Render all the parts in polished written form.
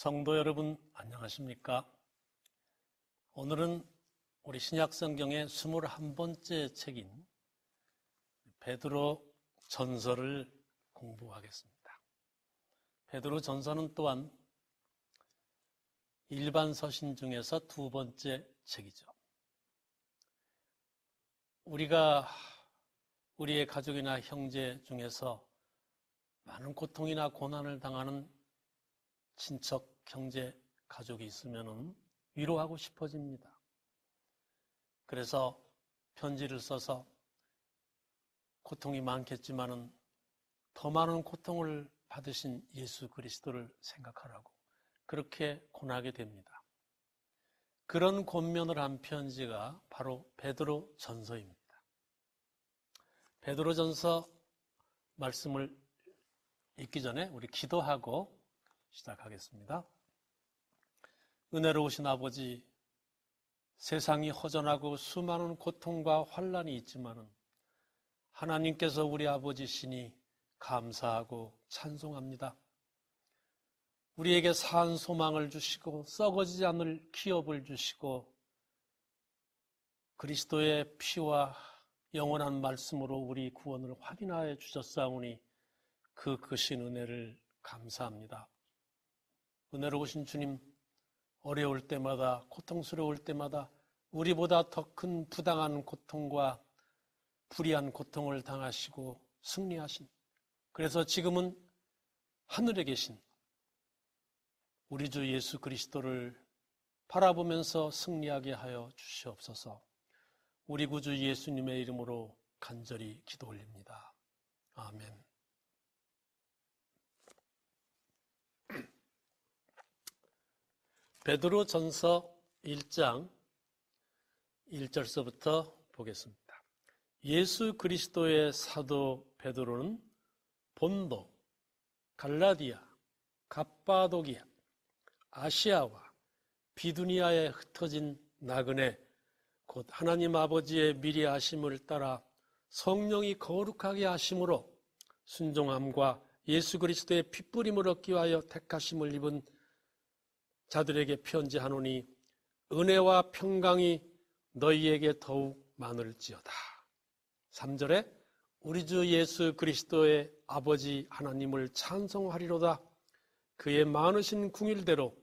성도 여러분 안녕하십니까? 오늘은 우리 신약성경의 21번째 책인 베드로 전서를 공부하겠습니다. 베드로 전서는 또한 일반 서신 중에서 두 번째 책이죠. 우리가 우리의 가족이나 형제 중에서 많은 고통이나 고난을 당하는 친척, 형제, 가족이 있으면 위로하고 싶어집니다. 그래서 편지를 써서 고통이 많겠지만은 더 많은 고통을 받으신 예수 그리스도를 생각하라고 그렇게 권하게 됩니다. 그런 권면을 한 편지가 바로 베드로 전서입니다. 베드로 전서 말씀을 읽기 전에 우리 기도하고 시작하겠습니다. 은혜로우신 아버지, 세상이 허전하고 수많은 고통과 환난이 있지만은 하나님께서 우리 아버지시니 감사하고 찬송합니다. 우리에게 산 소망을 주시고 썩어지지 않을 기업을 주시고 그리스도의 피와 영원한 말씀으로 우리 구원을 확인하여 주셨사오니 그 크신 은혜를 감사합니다. 은혜로우신 주님, 어려울 때마다 고통스러울 때마다 우리보다 더 큰 부당한 고통과 불의한 고통을 당하시고 승리하신, 그래서 지금은 하늘에 계신 우리 주 예수 그리스도를 바라보면서 승리하게 하여 주시옵소서. 우리 구주 예수님의 이름으로 간절히 기도 올립니다. 아멘. 베드로 전서 1장 1절서부터 보겠습니다. 예수 그리스도의 사도 베드로는 본도, 갈라디아, 갑바도기아, 아시아와 비두니아에 흩어진 나그네 곧 하나님 아버지의 미리 하심을 따라 성령이 거룩하게 하심으로 순종함과 예수 그리스도의 핏부림을 얻기 위하여 택하심을 입은 자들에게 편지하노니 은혜와 평강이 너희에게 더욱 많을지어다. 3절에 우리 주 예수 그리스도의 아버지 하나님을 찬송하리로다. 그의 많으신 궁일대로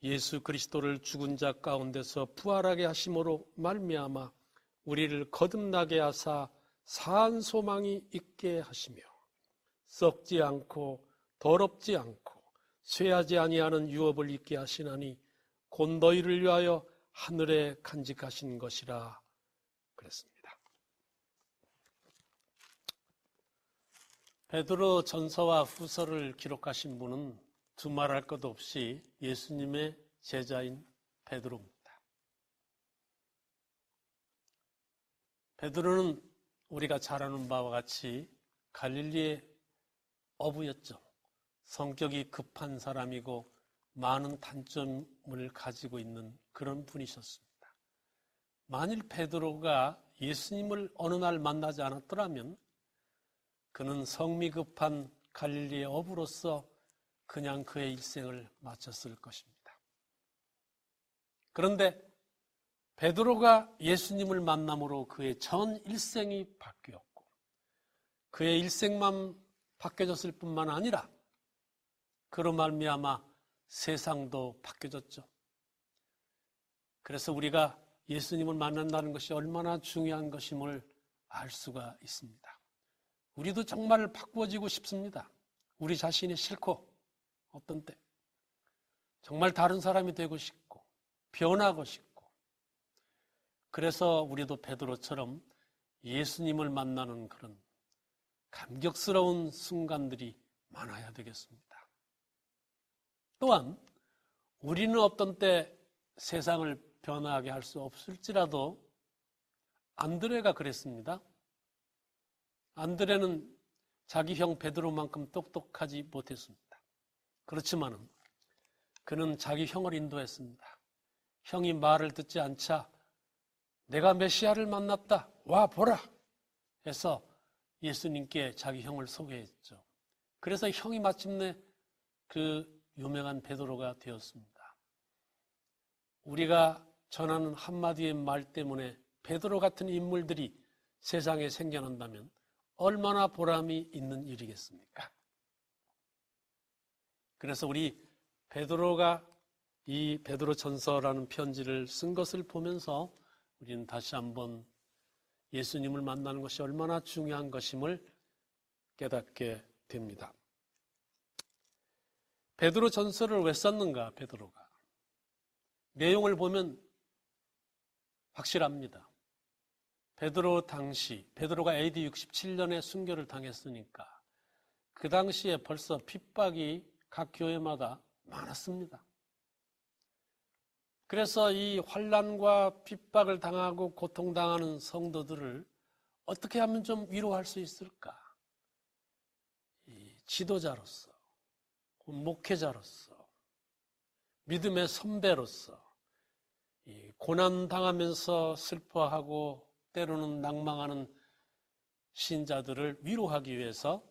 예수 그리스도를 죽은 자 가운데서 부활하게 하심으로 말미암아 우리를 거듭나게 하사 산 소망이 있게 하시며 썩지 않고 더럽지 않고 쇠하지 아니하는 유업을 있게 하시나니 곧 너희를 위하여 하늘에 간직하신 것이라 그랬습니다. 베드로 전서와 후서를 기록하신 분은 두말할 것 없이 예수님의 제자인 베드로입니다. 베드로는 우리가 잘 아는 바와 같이 갈릴리의 어부였죠. 성격이 급한 사람이고 많은 단점을 가지고 있는 그런 분이셨습니다. 만일 베드로가 예수님을 어느 날 만나지 않았더라면 그는 성미 급한 갈릴리의 어부로서 그냥 그의 일생을 마쳤을 것입니다. 그런데 베드로가 예수님을 만남으로 그의 전 일생이 바뀌었고 그의 일생만 바뀌어졌을 뿐만 아니라 그로 말미암아 세상도 바뀌어졌죠. 그래서 우리가 예수님을 만난다는 것이 얼마나 중요한 것임을 알 수가 있습니다. 우리도 정말 바꾸어지고 싶습니다. 우리 자신이 싫고 어떤 때 정말 다른 사람이 되고 싶고 변하고 싶고 그래서 우리도 베드로처럼 예수님을 만나는 그런 감격스러운 순간들이 많아야 되겠습니다. 또한 우리는 어떤 때 세상을 변화하게 할 수 없을지라도 안드레가 그랬습니다. 안드레는 자기 형 베드로만큼 똑똑하지 못했습니다. 그렇지만은 그는 자기 형을 인도했습니다. 형이 말을 듣지 않자 내가 메시아를 만났다. 와 보라 해서 예수님께 자기 형을 소개했죠. 그래서 형이 마침내 그 유명한 베드로가 되었습니다. 우리가 전하는 한마디의 말 때문에 베드로 같은 인물들이 세상에 생겨난다면 얼마나 보람이 있는 일이겠습니까? 그래서 우리 베드로가 이 베드로 전서라는 편지를 쓴 것을 보면서 우리는 다시 한번 예수님을 만나는 것이 얼마나 중요한 것임을 깨닫게 됩니다. 베드로 전서를 왜 썼는가, 베드로가? 내용을 보면 확실합니다. 베드로가 AD 67년에 순교를 당했으니까 그 당시에 벌써 핍박이 각 교회마다 많았습니다. 그래서 이 환난과 핍박을 당하고 고통당하는 성도들을 어떻게 하면 좀 위로할 수 있을까? 이 지도자로서, 목회자로서, 믿음의 선배로서 이 고난당하면서 슬퍼하고 때로는 낭망하는 신자들을 위로하기 위해서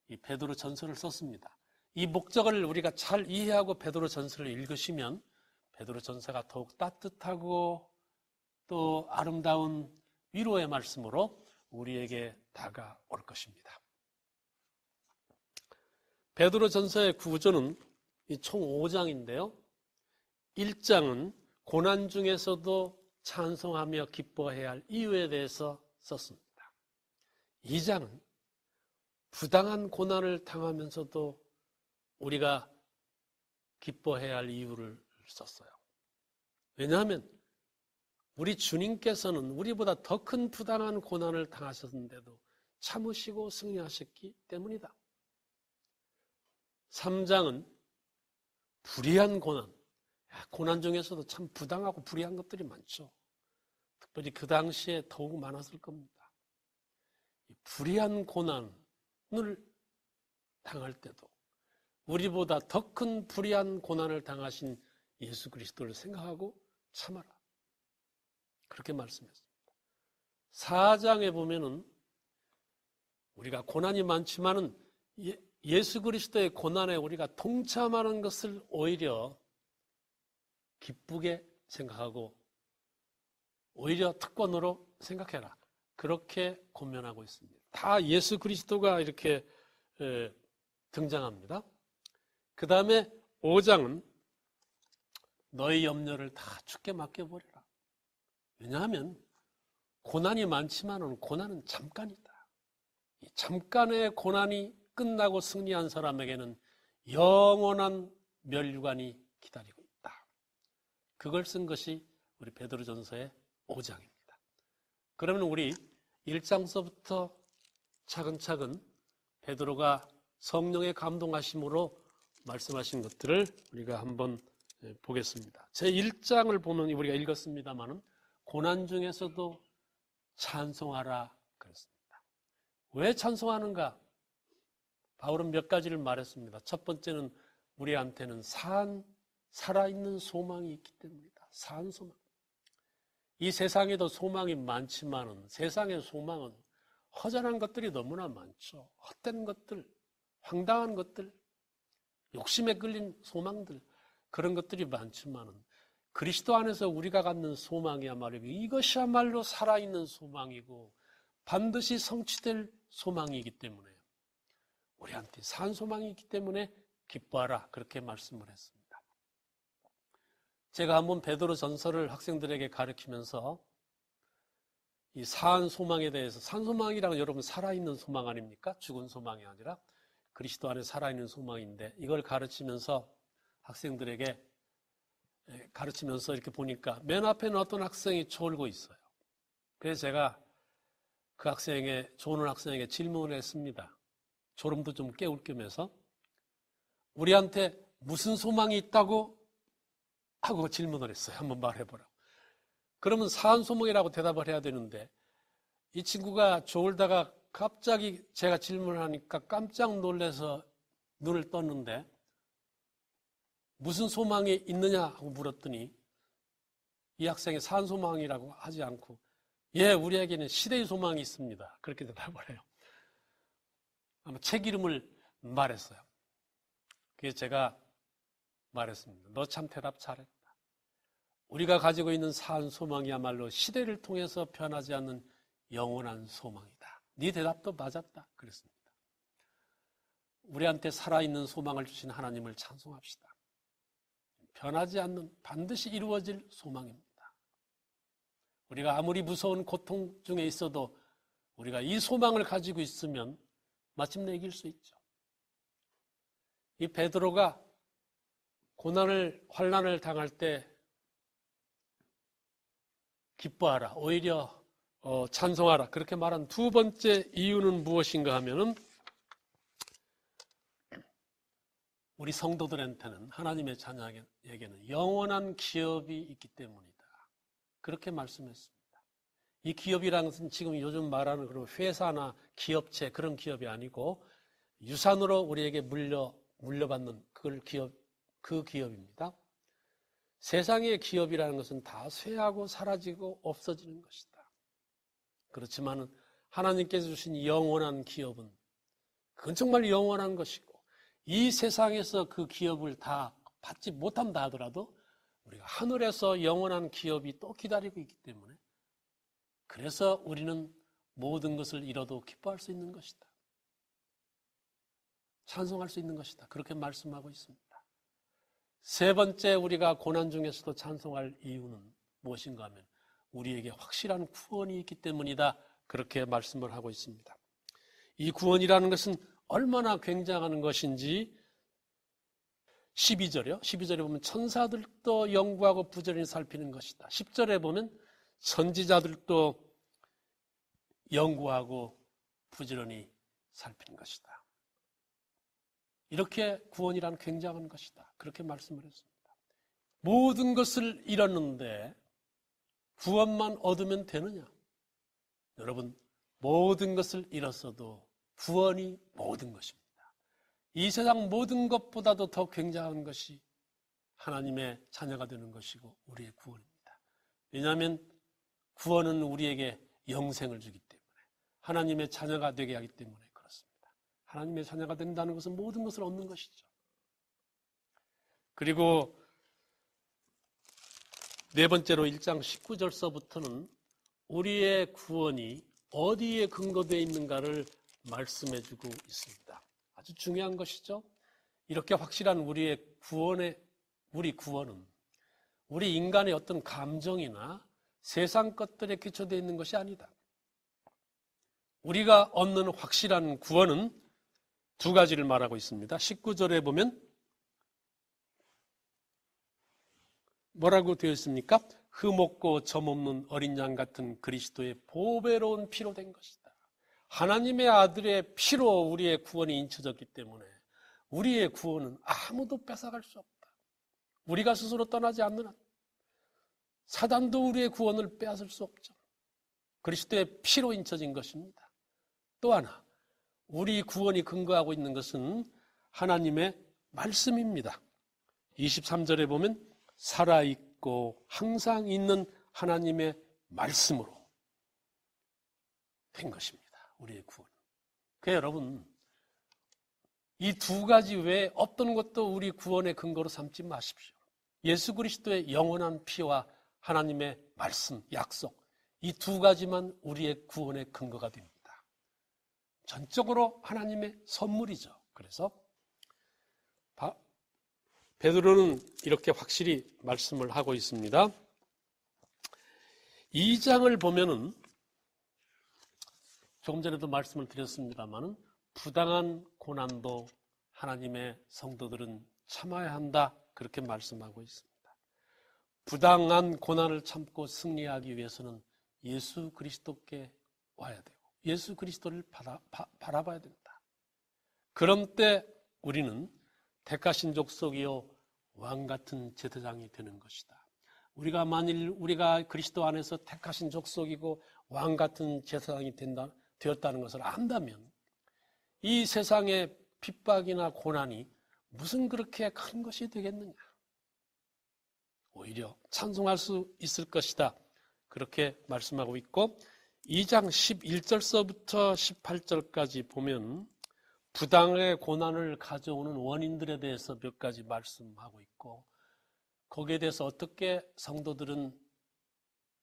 이 베드로 전서를 썼습니다. 이 목적을 우리가 잘 이해하고 베드로 전서를 읽으시면 베드로 전서가 더욱 따뜻하고 또 아름다운 위로의 말씀으로 우리에게 다가올 것입니다. 베드로 전서의 구조는 총 5장인데요. 1장은 고난 중에서도 찬송하며 기뻐해야 할 이유에 대해서 썼습니다. 2장은 부당한 고난을 당하면서도 우리가 기뻐해야 할 이유를 썼어요. 왜냐하면 우리 주님께서는 우리보다 더 큰 부당한 고난을 당하셨는데도 참으시고 승리하셨기 때문이다. 3장은 불의한 고난. 고난 중에서도 참 부당하고 불의한 것들이 많죠. 특별히 그 당시에 더욱 많았을 겁니다. 불의한 고난을 당할 때도 우리보다 더 큰 불의한 고난을 당하신 예수 그리스도를 생각하고 참아라. 그렇게 말씀했습니다. 4장에 보면은 우리가 고난이 많지만은 예수 그리스도의 고난에 우리가 동참하는 것을 오히려 기쁘게 생각하고 오히려 특권으로 생각해라. 그렇게 권면하고 있습니다. 다 예수 그리스도가 이렇게 등장합니다. 그 다음에 5장은 너희 염려를 다 주께 맡겨버려라. 왜냐하면 고난이 많지만 고난은 잠깐이다. 이 잠깐의 고난이 끝나고 승리한 사람에게는 영원한 멸류관이 기다리고 있다. 그걸 쓴 것이 우리 베드로전서의 5장입니다. 그러면 우리 1장서부터 차근차근 베드로가 성령의 감동하심으로 말씀하신 것들을 우리가 한번 보겠습니다. 제 1장을 보면 우리가 읽었습니다마는 고난 중에서도 찬송하라 그랬습니다. 왜 찬송하는가? 바울은 몇 가지를 말했습니다. 첫 번째는 우리한테는 살아있는 소망이 있기 때문이다. 산 소망. 이 세상에도 소망이 많지만은 세상의 소망은 허전한 것들이 너무나 많죠. 헛된 것들, 황당한 것들, 욕심에 끌린 소망들, 그런 것들이 많지만은 그리스도 안에서 우리가 갖는 소망이야말로 이것이야말로 살아있는 소망이고 반드시 성취될 소망이기 때문에 우리한테 산 소망이 있기 때문에 기뻐하라 그렇게 말씀을 했습니다. 제가 한번 베드로 전서를 학생들에게 가르치면서 이 산 소망에 대해서, 산 소망이라는 여러분 살아있는 소망 아닙니까? 죽은 소망이 아니라 그리스도 안에 살아있는 소망인데 이걸 가르치면서 학생들에게 가르치면서 이렇게 보니까 맨 앞에는 어떤 학생이 졸고 있어요. 그래서 제가 그 조는 학생에게 질문을 했습니다. 졸음도 좀 깨울 겸해서 우리한테 무슨 소망이 있다고 하고 질문을 했어요. 한번 말해보라고. 그러면 산소망이라고 대답을 해야 되는데 이 친구가 졸다가 갑자기 제가 질문을 하니까 깜짝 놀라서 눈을 떴는데 무슨 소망이 있느냐 하고 물었더니 이 학생이 산소망이라고 하지 않고 예, 우리에게는 시대의 소망이 있습니다. 그렇게 대답을 해요. 아마 책 이름을 말했어요. 그래서 제가 말했습니다. 너 참 대답 잘했다. 우리가 가지고 있는 산 소망이야말로 시대를 통해서 변하지 않는 영원한 소망이다. 네 대답도 맞았다. 그랬습니다. 우리한테 살아있는 소망을 주신 하나님을 찬송합시다. 변하지 않는 반드시 이루어질 소망입니다. 우리가 아무리 무서운 고통 중에 있어도 우리가 이 소망을 가지고 있으면 마침내 이길 수 있죠. 이 베드로가 고난을, 환난을 당할 때 기뻐하라, 오히려 찬송하라, 그렇게 말한 두 번째 이유는 무엇인가 하면은 우리 성도들한테는, 하나님의 자녀에게는 영원한 기업이 있기 때문이다. 그렇게 말씀했습니다. 이 기업이라는 것은 지금 요즘 말하는 그런 회사나 기업체 그런 기업이 아니고 유산으로 우리에게 물려받는 그 기업입니다. 세상의 기업이라는 것은 다 쇠하고 사라지고 없어지는 것이다. 그렇지만 하나님께서 주신 영원한 기업은 그건 정말 영원한 것이고 이 세상에서 그 기업을 다 받지 못한다 하더라도 우리가 하늘에서 영원한 기업이 또 기다리고 있기 때문에 그래서 우리는 모든 것을 잃어도 기뻐할 수 있는 것이다. 찬송할 수 있는 것이다. 그렇게 말씀하고 있습니다. 세 번째 우리가 고난 중에서도 찬송할 이유는 무엇인가 하면 우리에게 확실한 구원이 있기 때문이다. 그렇게 말씀을 하고 있습니다. 이 구원이라는 것은 얼마나 굉장한 것인지 12절에 보면 천사들도 연구하고 부지런히 살피는 것이다. 10절에 보면 선지자들도 연구하고 부지런히 살피는 것이다. 이렇게 구원이란 굉장한 것이다. 그렇게 말씀을 했습니다. 모든 것을 잃었는데 구원만 얻으면 되느냐? 여러분, 모든 것을 잃었어도 구원이 모든 것입니다. 이 세상 모든 것보다도 더 굉장한 것이 하나님의 자녀가 되는 것이고 우리의 구원입니다. 왜냐하면 구원은 우리에게 영생을 주기 때문에, 하나님의 자녀가 되게 하기 때문에 그렇습니다. 하나님의 자녀가 된다는 것은 모든 것을 얻는 것이죠. 그리고 네 번째로 1장 19절서부터는 우리의 구원이 어디에 근거되어 있는가를 말씀해 주고 있습니다. 아주 중요한 것이죠. 이렇게 확실한 우리 구원은 우리 인간의 어떤 감정이나 세상 것들에 기초되어 있는 것이 아니다. 우리가 얻는 확실한 구원은 두 가지를 말하고 있습니다. 19절에 보면 뭐라고 되어 있습니까? 흠없고 점없는 어린 양 같은 그리스도의 보배로운 피로 된 것이다. 하나님의 아들의 피로 우리의 구원이 인쳐졌기 때문에 우리의 구원은 아무도 뺏어갈 수 없다. 우리가 스스로 떠나지 않는 한 사단도 우리의 구원을 빼앗을 수 없죠. 그리스도의 피로 인쳐진 것입니다. 또 하나, 우리 구원이 근거하고 있는 것은 하나님의 말씀입니다. 23절에 보면 살아있고 항상 있는 하나님의 말씀으로 된 것입니다. 우리의 구원. 그러니까 여러분, 이 두 가지 외에 어떤 것도 우리 구원의 근거로 삼지 마십시오. 예수 그리스도의 영원한 피와 하나님의 말씀, 약속, 이 두 가지만 우리의 구원의 근거가 됩니다. 전적으로 하나님의 선물이죠. 그래서 베드로는 이렇게 확실히 말씀을 하고 있습니다. 2장을 보면은 조금 전에도 말씀을 드렸습니다만 부당한 고난도 하나님의 성도들은 참아야 한다. 그렇게 말씀하고 있습니다. 부당한 고난을 참고 승리하기 위해서는 예수 그리스도께 와야 되고 예수 그리스도를 바라봐야 된다. 그런 때 우리는 택하신 족속이요 왕같은 제사장이 되는 것이다. 우리가 그리스도 안에서 택하신 족속이고 왕같은 제사장이 되었다는 것을 안다면 이 세상의 핍박이나 고난이 무슨 그렇게 큰 것이 되겠느냐. 오히려 찬송할 수 있을 것이다. 그렇게 말씀하고 있고 2장 11절서부터 18절까지 보면 부당의 고난을 가져오는 원인들에 대해서 몇 가지 말씀하고 있고, 거기에 대해서 어떻게 성도들은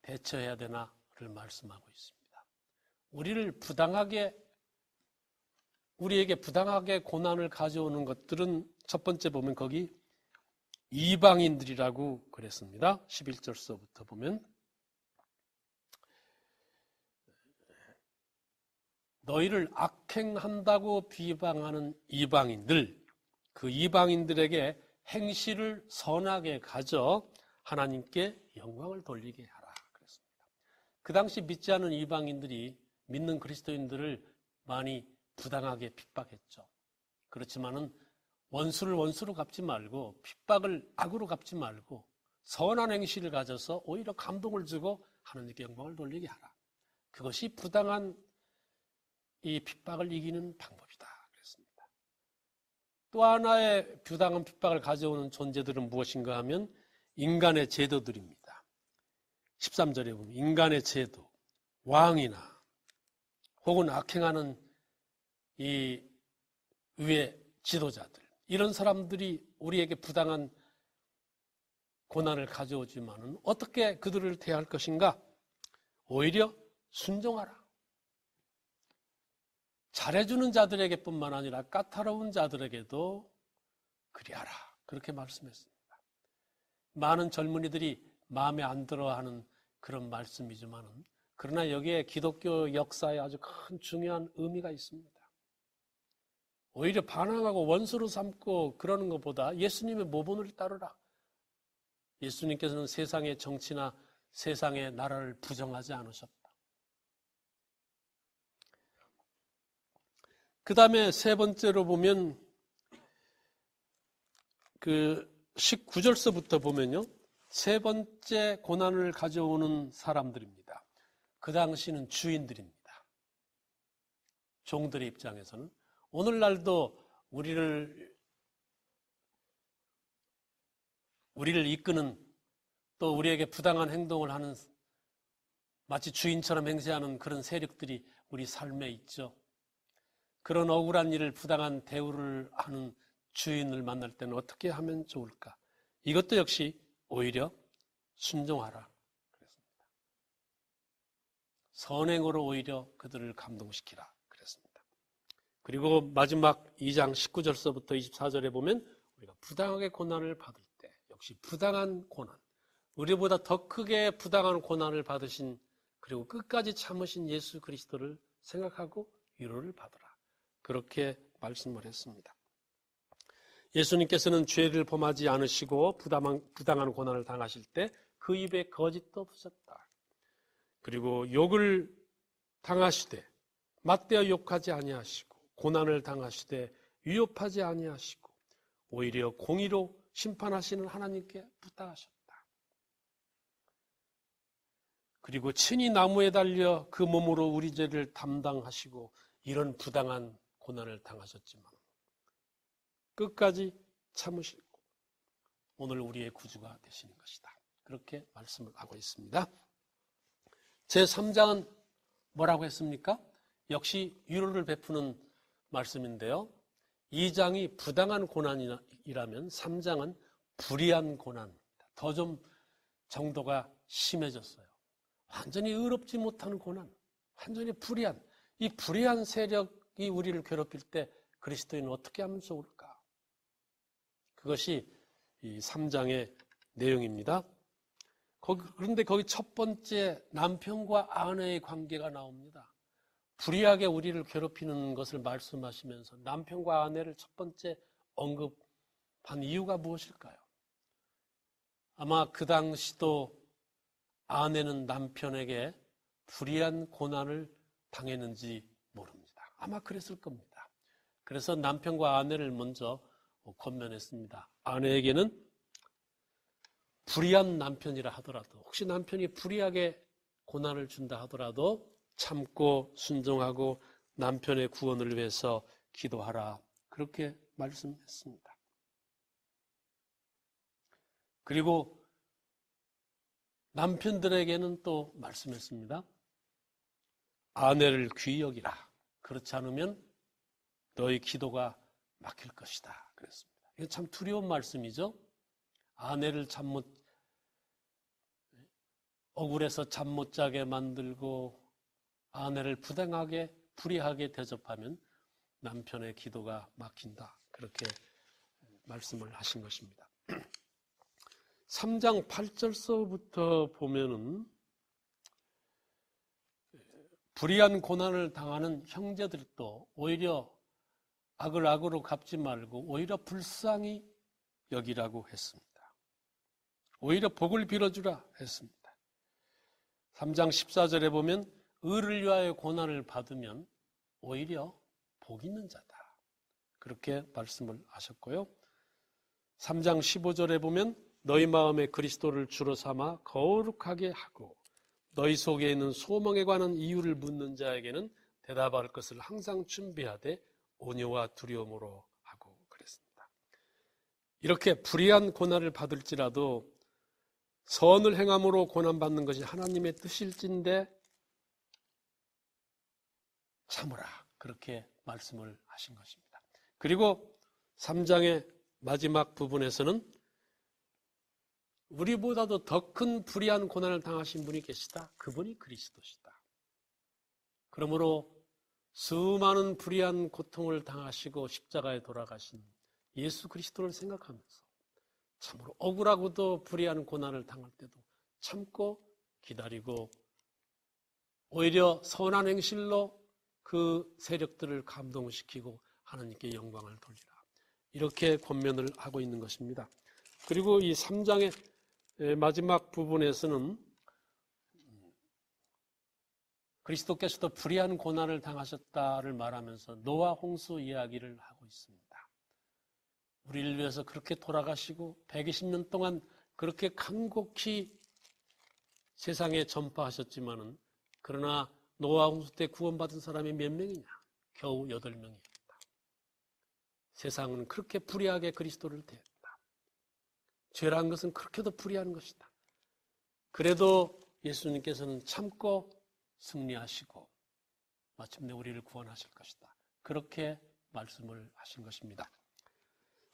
대처해야 되나를 말씀하고 있습니다. 우리에게 부당하게 고난을 가져오는 것들은 첫 번째 보면 거기 이방인들이라고 그랬습니다. 11절서부터 보면 너희를 악행한다고 비방하는 이방인들, 그 이방인들에게 행실을 선하게 가져 하나님께 영광을 돌리게 하라 그랬습니다. 그 당시 믿지 않은 이방인들이 믿는 그리스도인들을 많이 부당하게 핍박했죠. 그렇지만은 원수를 원수로 갚지 말고 핍박을 악으로 갚지 말고 선한 행실을 가져서 오히려 감동을 주고 하나님께 영광을 돌리게 하라. 그것이 부당한 이 핍박을 이기는 방법이다 그랬습니다. 또 하나의 부당한 핍박을 가져오는 존재들은 무엇인가 하면 인간의 제도들입니다. 13절에 보면 인간의 제도, 왕이나 혹은 악행하는 이 위의 지도자들, 이런 사람들이 우리에게 부당한 고난을 가져오지만은 어떻게 그들을 대할 것인가? 오히려 순종하라. 잘해주는 자들에게 뿐만 아니라 까다로운 자들에게도 그리하라. 그렇게 말씀했습니다. 많은 젊은이들이 마음에 안 들어하는 그런 말씀이지만은 그러나 여기에 기독교 역사에 아주 큰 중요한 의미가 있습니다. 오히려 반항하고 원수로 삼고 그러는 것보다 예수님의 모본을 따르라. 예수님께서는 세상의 정치나 세상의 나라를 부정하지 않으셨다. 그 다음에 세 번째로 보면 그 19절서부터 보면요. 세 번째 고난을 가져오는 사람들입니다. 그 당시는 주인들입니다. 종들의 입장에서는 오늘날도 우리를 이끄는 또 우리에게 부당한 행동을 하는 마치 주인처럼 행세하는 그런 세력들이 우리 삶에 있죠. 그런 억울한 일을 부당한 대우를 하는 주인을 만날 때는 어떻게 하면 좋을까? 이것도 역시 오히려 순종하라 그랬습니다. 선행으로 오히려 그들을 감동시키라 그랬습니다. 그리고 마지막 2장 19절서부터 24절에 보면 우리가 부당하게 고난을 받을 때 역시 부당한 고난, 우리보다 더 크게 부당한 고난을 받으신 그리고 끝까지 참으신 예수 그리스도를 생각하고 위로를 받으라. 그렇게 말씀을 했습니다. 예수님께서는 죄를 범하지 않으시고 부당한 고난을 당하실 때 그 입에 거짓도 없으셨다. 그리고 욕을 당하시되 맞대어 욕하지 아니하시고 고난을 당하시되 위협하지 아니하시고 오히려 공의로 심판하시는 하나님께 부탁하셨다. 그리고 친히 나무에 달려 그 몸으로 우리 죄를 담당하시고 이런 부당한 고난을 당하셨지만 끝까지 참으시고 오늘 우리의 구주가 되시는 것이다. 그렇게 말씀을 하고 있습니다. 제3장은 뭐라고 했습니까? 역시 위로를 베푸는 말씀인데요. 2장이 부당한 고난이라면 3장은 불의한 고난, 더 좀 정도가 심해졌어요. 완전히 의롭지 못한 고난, 완전히 불의한, 이 불의한 세력이 우리를 괴롭힐 때 그리스도인은 어떻게 하면 좋을까? 그것이 이 3장의 내용입니다. 그런데 거기 첫 번째 남편과 아내의 관계가 나옵니다. 불의하게 우리를 괴롭히는 것을 말씀하시면서 남편과 아내를 첫 번째 언급한 이유가 무엇일까요? 아마 그 당시도 아내는 남편에게 불의한 고난을 당했는지 모릅니다. 아마 그랬을 겁니다. 그래서 남편과 아내를 먼저 권면했습니다. 아내에게는 불의한 남편이라 하더라도 혹시 남편이 불의하게 고난을 준다 하더라도 참고 순종하고 남편의 구원을 위해서 기도하라. 그렇게 말씀했습니다. 그리고 남편들에게는 또 말씀했습니다. 아내를 귀히 여기라. 그렇지 않으면 너희 기도가 막힐 것이다 그랬습니다. 이게 참 두려운 말씀이죠. 아내를 억울해서 잠 못 자게 만들고 아내를 부당하게 불의하게 대접하면 남편의 기도가 막힌다. 그렇게 말씀을 하신 것입니다. 3장 8절서부터 보면은 불의한 고난을 당하는 형제들도 오히려 악을 악으로 갚지 말고 오히려 불쌍히 여기라고 했습니다. 오히려 복을 빌어주라 했습니다. 3장 14절에 보면 의를 위하여 고난을 받으면 오히려 복 있는 자다. 그렇게 말씀을 하셨고요. 3장 15절에 보면 너희 마음에 그리스도를 주로 삼아 거룩하게 하고 너희 속에 있는 소망에 관한 이유를 묻는 자에게는 대답할 것을 항상 준비하되 온유와 두려움으로 하고 그랬습니다. 이렇게 불의한 고난을 받을지라도 선을 행함으로 고난받는 것이 하나님의 뜻일진데 참으라. 그렇게 말씀을 하신 것입니다. 그리고 3장의 마지막 부분에서는 우리보다도 더 큰 불의한 고난을 당하신 분이 계시다. 그분이 그리스도시다. 그러므로 수많은 불의한 고통을 당하시고 십자가에 돌아가신 예수 그리스도를 생각하면서 참으로 억울하고도 불의한 고난을 당할 때도 참고 기다리고 오히려 선한 행실로 그 세력들을 감동시키고 하나님께 영광을 돌리라. 이렇게 권면을 하고 있는 것입니다. 그리고 이 3장의 마지막 부분에서는 그리스도께서도 불의한 고난을 당하셨다를 말하면서 노아 홍수 이야기를 하고 있습니다. 우리를 위해서 그렇게 돌아가시고 120년 동안 그렇게 간곡히 세상에 전파하셨지만은 그러나 노아 홍수 때 구원받은 사람이 몇 명이냐? 겨우 8명이었다. 세상은 그렇게 불의하게 그리스도를 대했다. 죄라는 것은 그렇게도 불의한 것이다. 그래도 예수님께서는 참고 승리하시고 마침내 우리를 구원하실 것이다. 그렇게 말씀을 하신 것입니다.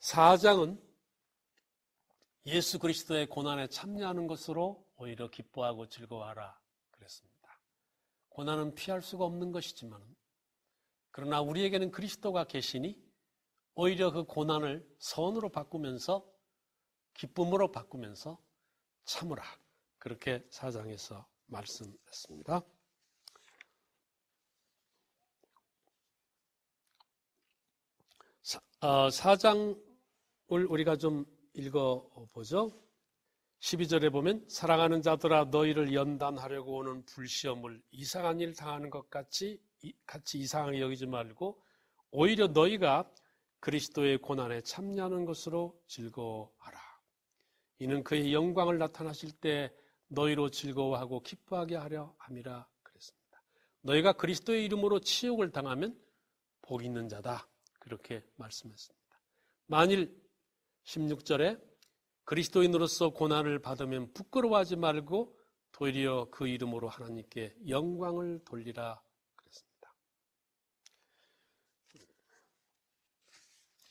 4장은 예수 그리스도의 고난에 참여하는 것으로 오히려 기뻐하고 즐거워하라 그랬습니다. 고난은 피할 수가 없는 것이지만 그러나 우리에게는 그리스도가 계시니 오히려 그 고난을 선으로 바꾸면서 기쁨으로 바꾸면서 참으라. 그렇게 4장에서 말씀했습니다. 4장을 우리가 좀 읽어보죠. 12절에 보면 사랑하는 자들아 너희를 연단하려고 오는 불시험을 이상한 일 당하는 것 같이 이상하게 여기지 말고 오히려 너희가 그리스도의 고난에 참여하는 것으로 즐거워하라. 이는 그의 영광을 나타나실 때 너희로 즐거워하고 기뻐하게 하려 함이라 그랬습니다. 너희가 그리스도의 이름으로 치욕을 당하면 복 있는 자다. 그렇게 말씀했습니다. 만일 16절에 그리스도인으로서 고난을 받으면 부끄러워하지 말고 도리어 그 이름으로 하나님께 영광을 돌리라 그랬습니다.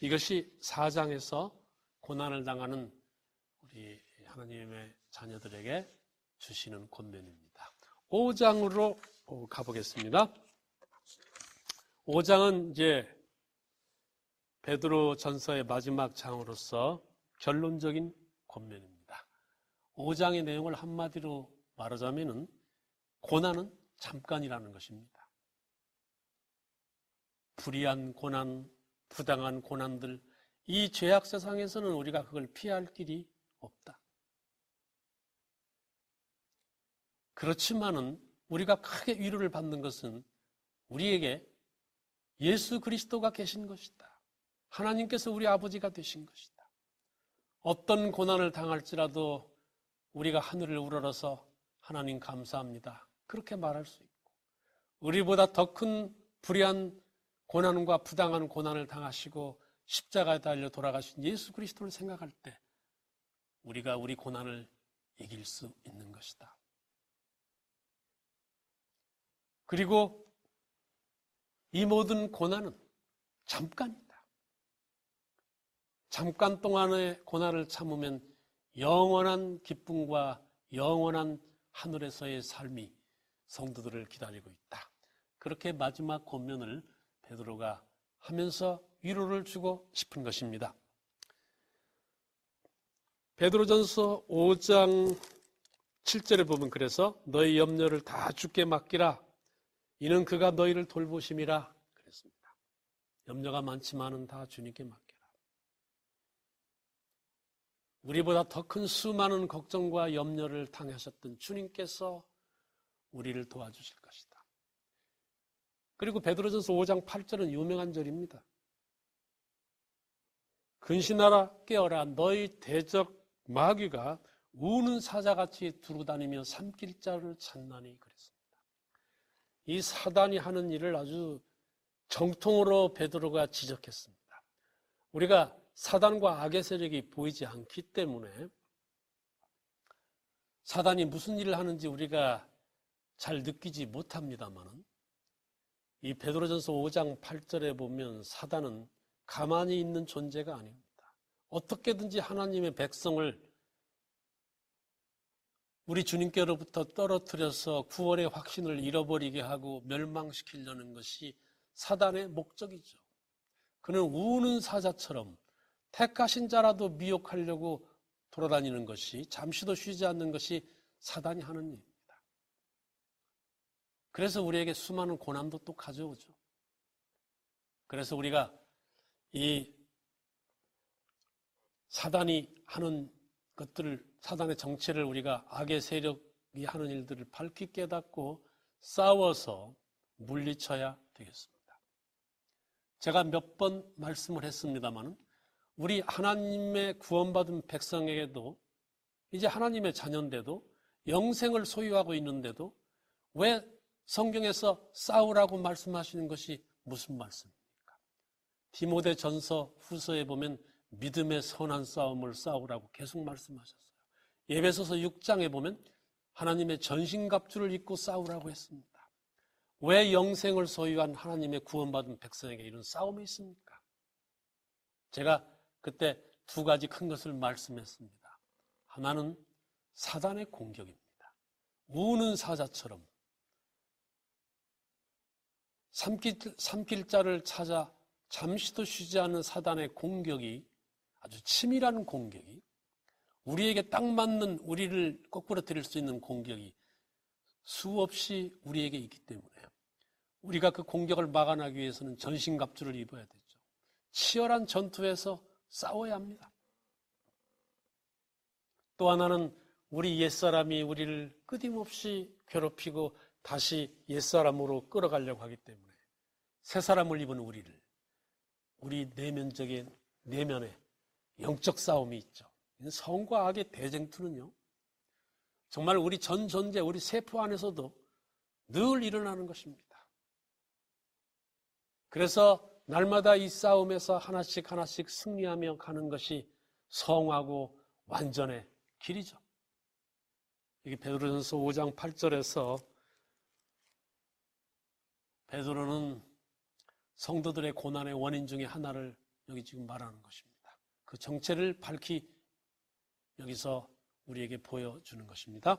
이것이 4장에서 고난을 당하는 우리 하나님의 자녀들에게 주시는 권면입니다. 5장으로 가보겠습니다. 5장은 이제 베드로 전서의 마지막 장으로서 결론적인 권면입니다. 5장의 내용을 한마디로 말하자면 고난은 잠깐이라는 것입니다. 불의한 고난, 부당한 고난들, 이 죄악 세상에서는 우리가 그걸 피할 길이 없다. 그렇지만은 우리가 크게 위로를 받는 것은 우리에게 예수 그리스도가 계신 것이다. 하나님께서 우리 아버지가 되신 것이다. 어떤 고난을 당할지라도 우리가 하늘을 우러러서 하나님 감사합니다. 그렇게 말할 수 있고 우리보다 더 큰 불의한 고난과 부당한 고난을 당하시고 십자가에 달려 돌아가신 예수 그리스도를 생각할 때 우리가 우리 고난을 이길 수 있는 것이다. 그리고 이 모든 고난은 잠깐이다. 잠깐 동안의 고난을 참으면 영원한 기쁨과 영원한 하늘에서의 삶이 성도들을 기다리고 있다. 그렇게 마지막 권면을 베드로가 하면서 위로를 주고 싶은 것입니다. 베드로전서 5장 7절에 보면 그래서 너희 염려를 다 주께 맡기라. 이는 그가 너희를 돌보심이라 그랬습니다. 염려가 많지만은 다 주님께 맡겨라. 우리보다 더 큰 수많은 걱정과 염려를 당하셨던 주님께서 우리를 도와주실 것이다. 그리고 베드로전서 5장 8절은 유명한 절입니다. 근신하라 깨어라 너희 대적 마귀가 우는 사자같이 두루다니며 삼킬 자를 찾나니 그랬습니다. 이 사단이 하는 일을 아주 정통으로 베드로가 지적했습니다. 우리가 사단과 악의 세력이 보이지 않기 때문에 사단이 무슨 일을 하는지 우리가 잘 느끼지 못합니다만 이 베드로전서 5장 8절에 보면 사단은 가만히 있는 존재가 아닙니다. 어떻게든지 하나님의 백성을 우리 주님께로부터 떨어뜨려서 구원의 확신을 잃어버리게 하고 멸망시키려는 것이 사단의 목적이죠. 그는 우는 사자처럼 택하신 자라도 미혹하려고 돌아다니는 것이, 잠시도 쉬지 않는 것이 사단이 하는 일입니다. 그래서 우리에게 수많은 고난도 또 가져오죠. 그래서 우리가 이 사단이 하는 것들을, 사단의 정체를 우리가 악의 세력이 하는 일들을 밝히 깨닫고 싸워서 물리쳐야 되겠습니다. 제가 몇 번 말씀을 했습니다만 우리 하나님의 구원받은 백성에게도 이제 하나님의 자녀인데도 영생을 소유하고 있는데도 왜 성경에서 싸우라고 말씀하시는 것이 무슨 말씀입니까? 디모데 전서 후서에 보면 믿음의 선한 싸움을 싸우라고 계속 말씀하셨어요. 에베소서 6장에 보면 하나님의 전신갑주를 입고 싸우라고 했습니다. 왜 영생을 소유한 하나님의 구원받은 백성에게 이런 싸움이 있습니까? 제가 그때 두 가지 큰 것을 말씀했습니다. 하나는 사단의 공격입니다. 우는 사자처럼 삼킬 자를 찾아 잠시도 쉬지 않는 사단의 공격이, 아주 치밀한 공격이, 우리에게 딱 맞는, 우리를 거꾸로 드릴 수 있는 공격이 수없이 우리에게 있기 때문에 우리가 그 공격을 막아나기 위해서는 전신갑주를 입어야 되죠. 치열한 전투에서 싸워야 합니다. 또 하나는 우리 옛사람이 우리를 끊임없이 괴롭히고 다시 옛사람으로 끌어가려고 하기 때문에 새사람을 입은 우리를, 우리 내면에 영적 싸움이 있죠. 성과 악의 대쟁투는요, 정말 우리 전 존재, 우리 세포 안에서도 늘 일어나는 것입니다. 그래서 날마다 이 싸움에서 하나씩 하나씩 승리하며 가는 것이 성하고 완전의 길이죠. 이게 베드로전서 5장 8절에서 베드로는 성도들의 고난의 원인 중에 하나를 여기 지금 말하는 것입니다. 그 정체를 밝히 여기서 우리에게 보여주는 것입니다.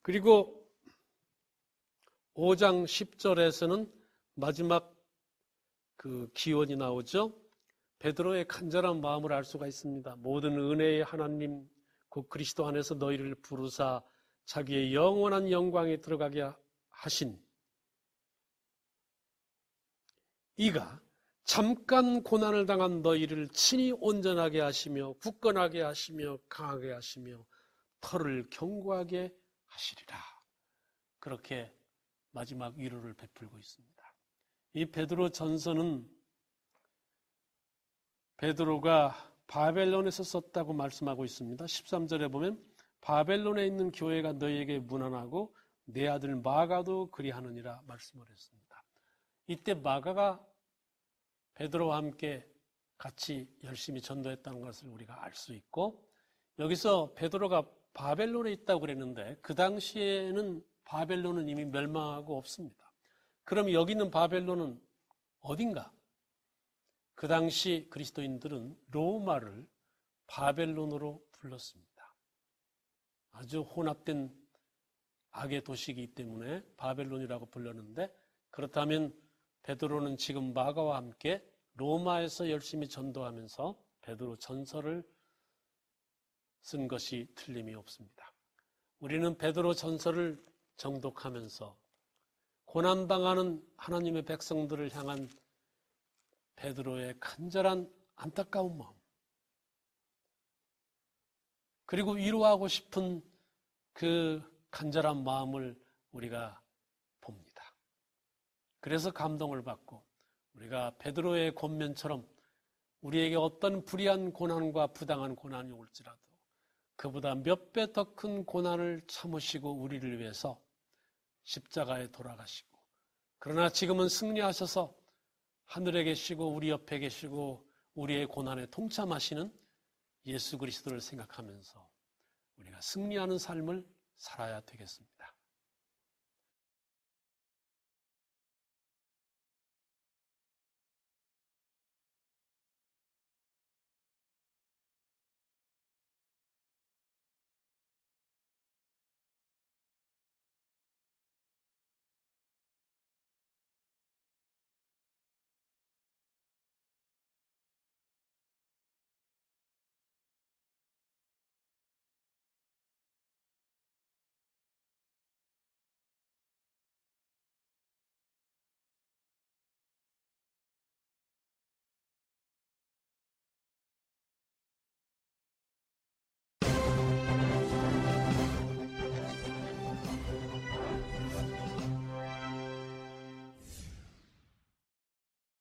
그리고 5장 10절에서는 마지막 그 기원이 나오죠. 베드로의 간절한 마음을 알 수가 있습니다. 모든 은혜의 하나님 곧 그리스도 안에서 너희를 부르사 자기의 영원한 영광에 들어가게 하신 이가 잠깐 고난을 당한 너희를 친히 온전하게 하시며 굳건하게 하시며 강하게 하시며 털을 견고하게 하시리라. 그렇게 마지막 위로를 베풀고 있습니다. 이 베드로 전서는 베드로가 바벨론에서 썼다고 말씀하고 있습니다. 13절에 보면 바벨론에 있는 교회가 너희에게 문안하고 내 아들 마가도 그리하느니라 말씀을 했습니다. 이때 마가가 베드로와 함께 같이 열심히 전도했다는 것을 우리가 알 수 있고, 여기서 베드로가 바벨론에 있다고 그랬는데 그 당시에는 바벨론은 이미 멸망하고 없습니다. 그럼 여기 있는 바벨론은 어딘가? 그 당시 그리스도인들은 로마를 바벨론으로 불렀습니다. 아주 혼합된 악의 도시이기 때문에 바벨론이라고 불렀는데, 그렇다면 베드로는 지금 마가와 함께 로마에서 열심히 전도하면서 베드로 전서를 쓴 것이 틀림이 없습니다. 우리는 베드로 전서를 정독하면서 고난당하는 하나님의 백성들을 향한 베드로의 간절한 안타까운 마음, 그리고 위로하고 싶은 그 간절한 마음을 우리가 봅니다. 그래서 감동을 받고 우리가 베드로의 권면처럼 우리에게 어떤 불의한 고난과 부당한 고난이 올지라도 그보다 몇 배 더 큰 고난을 참으시고 우리를 위해서 십자가에 돌아가시고, 그러나 지금은 승리하셔서 하늘에 계시고 우리 옆에 계시고 우리의 고난에 동참하시는 예수 그리스도를 생각하면서 우리가 승리하는 삶을 살아야 되겠습니다.